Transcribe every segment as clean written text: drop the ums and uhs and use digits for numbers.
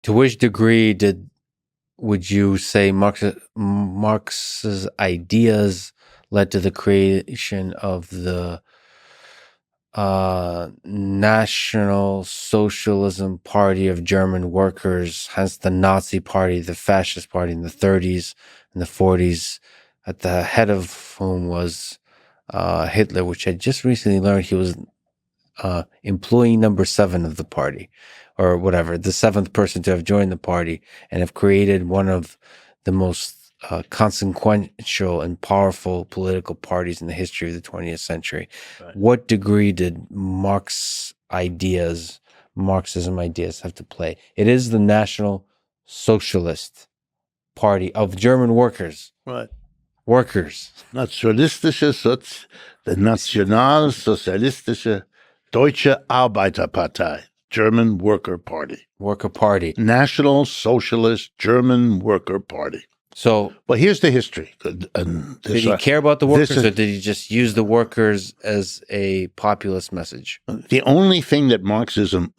To which degree would you say Marx's ideas led to the creation of the National Socialism Party of German workers, hence the Nazi Party, the Fascist Party in the 30s and the 40s, at the head of whom was Hitler, which I just recently learned he was employee number 7 of the party, or whatever, the 7th person to have joined the party and have created one of the most consequential and powerful political parties in the history of the 20th century. Right. What degree did Marxism ideas have to play? It is the National Socialist Party of German workers. Right. Workers. The Nationalsozialistische Deutsche Arbeiterpartei, German Worker Party. Worker Party. National Socialist German Worker Party. So, well, here's the history. Did he care about the workers, or did he just use the workers as a populist message? The only thing that Marxism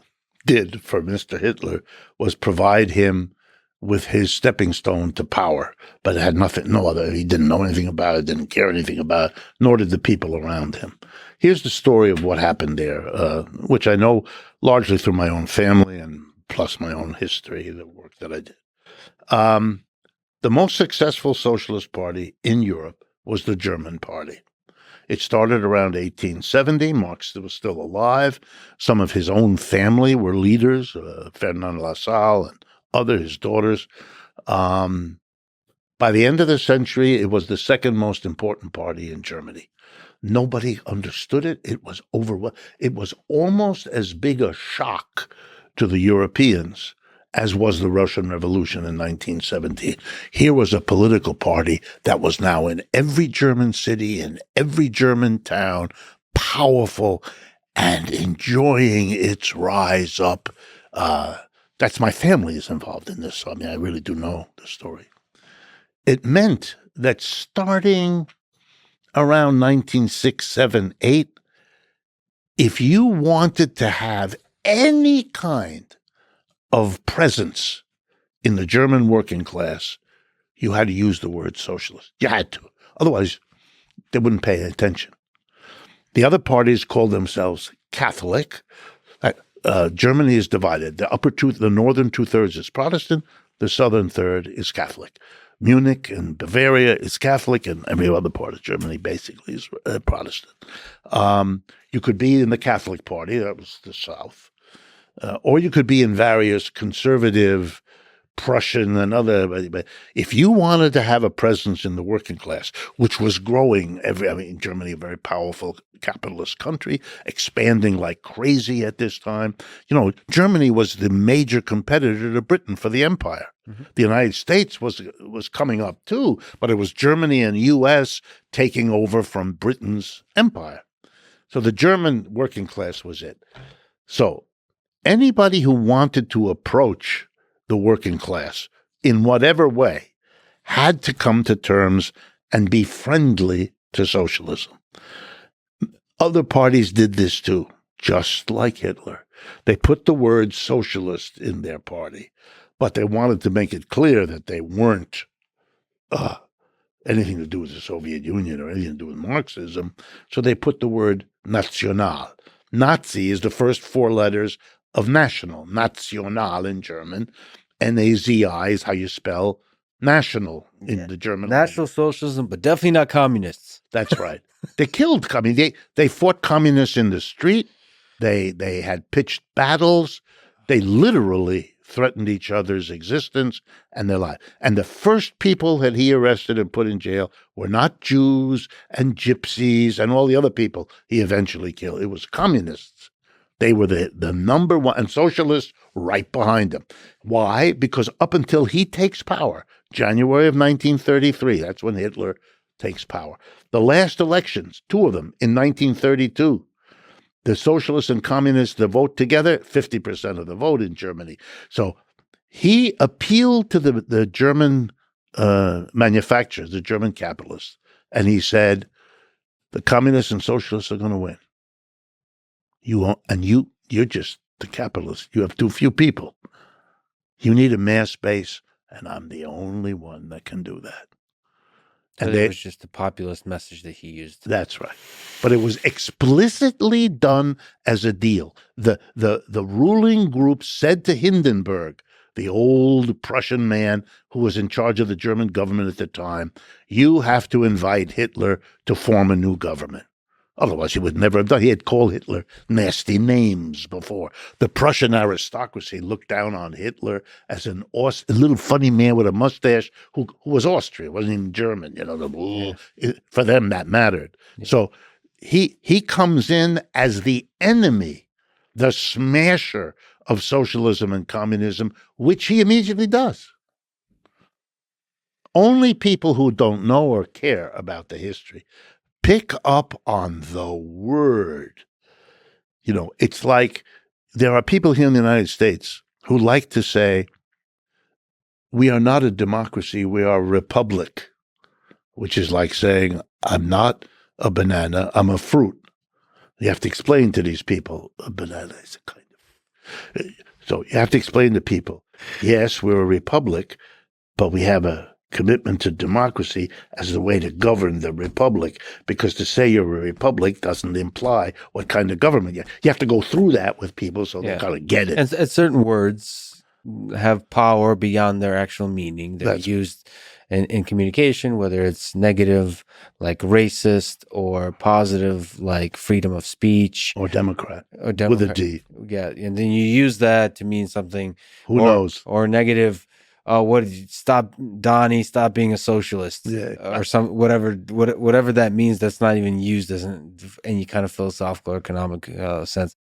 did for Mr. Hitler was provide him with his stepping stone to power, but it had no other. He didn't know anything about it, didn't care anything about it, nor did the people around him. Here's the story of what happened there, which I know largely through my own family and plus my own history, the work that I did. The most successful socialist party in Europe was the German party. It started around 1870. Marx was still alive. Some of his own family were leaders, Ferdinand Lassalle and his daughters. By the end of the century, it was the second most important party in Germany. Nobody understood it. It was It was almost as big a shock to the Europeans as was the Russian Revolution in 1917. Here was a political party that was now in every German city, in every German town, powerful and enjoying its rise up. That's my family is involved in this, so I really do know the story. It meant that starting around 1906, 7, 8, if you wanted to have any kind of presence in the German working class, you had to use the word socialist. You had to. Otherwise, they wouldn't pay attention. The other parties called themselves Catholic. Germany is divided. The northern 2/3 is Protestant. The southern third is Catholic. Munich and Bavaria is Catholic, and every other part of Germany basically is Protestant. You could be in the Catholic Party, that was the South, or you could be in various conservative, Prussian and other. But if you wanted to have a presence in the working class, which was growing, Germany, a very powerful capitalist country, expanding like crazy at this time. Germany was the major competitor to Britain for the empire. Mm-hmm. The United States was coming up too, but it was Germany and U.S. taking over from Britain's empire. So the German working class was it. So anybody who wanted to approach the working class in whatever way had to come to terms and be friendly to socialism. Other parties did this too, just like Hitler. They put the word socialist in their party, but they wanted to make it clear that they weren't anything to do with the Soviet Union or anything to do with Marxism. So they put the word National. Nazi is the first 4 letters of national, National in German. Nazi is how you spell national in the German National Socialism, but definitely not communists. That's right. They killed communists. They fought communists in the street. They had pitched battles. They literally threatened each other's existence and their life. And the first people that he arrested and put in jail were not Jews and gypsies and all the other people he eventually killed. It was communists. They were the number one, and socialists right behind them. Why? Because up until he takes power, January of 1933, that's when Hitler takes power. The last elections, 2 of them in 1932, the socialists and communists, the vote together, 50% of the vote in Germany. So he appealed to the German manufacturers, the German capitalists, and he said, the communists and socialists are going to win. You're just the capitalists. You have too few people. You need a mass base, and I'm the only one that can do that. And it was just a populist message that he used. That's right. But it was explicitly done as a deal. The ruling group said to Hindenburg, the old Prussian man who was in charge of the German government at the time, you have to invite Hitler to form a new government. Otherwise, he would never have done. He had called Hitler nasty names before. The Prussian aristocracy looked down on Hitler as a little funny man with a mustache who was Austrian, wasn't even German. For them, that mattered. Yeah. So he comes in as the enemy, the smasher of socialism and communism, which he immediately does. Only people who don't know or care about the history pick up on the word. It's like there are people here in the United States who like to say, we are not a democracy, we are a republic, which is like saying, I'm not a banana, I'm a fruit. You have to explain to these people, a banana is a kind of... So you have to explain to people, yes, we're a republic, but we have a commitment to democracy as the way to govern the republic, because to say you're a republic doesn't imply what kind of government you have to go through that with people so they kind of get it. And certain words have power beyond their actual meaning. They're used in communication, whether it's negative, like racist, or positive, like freedom of speech. Or Democrat. With a D. Yeah, and then you use that to mean something. Who knows? Or negative. Stop being a socialist, or whatever that means. That's not even used and you kind of philosophical or economic sense.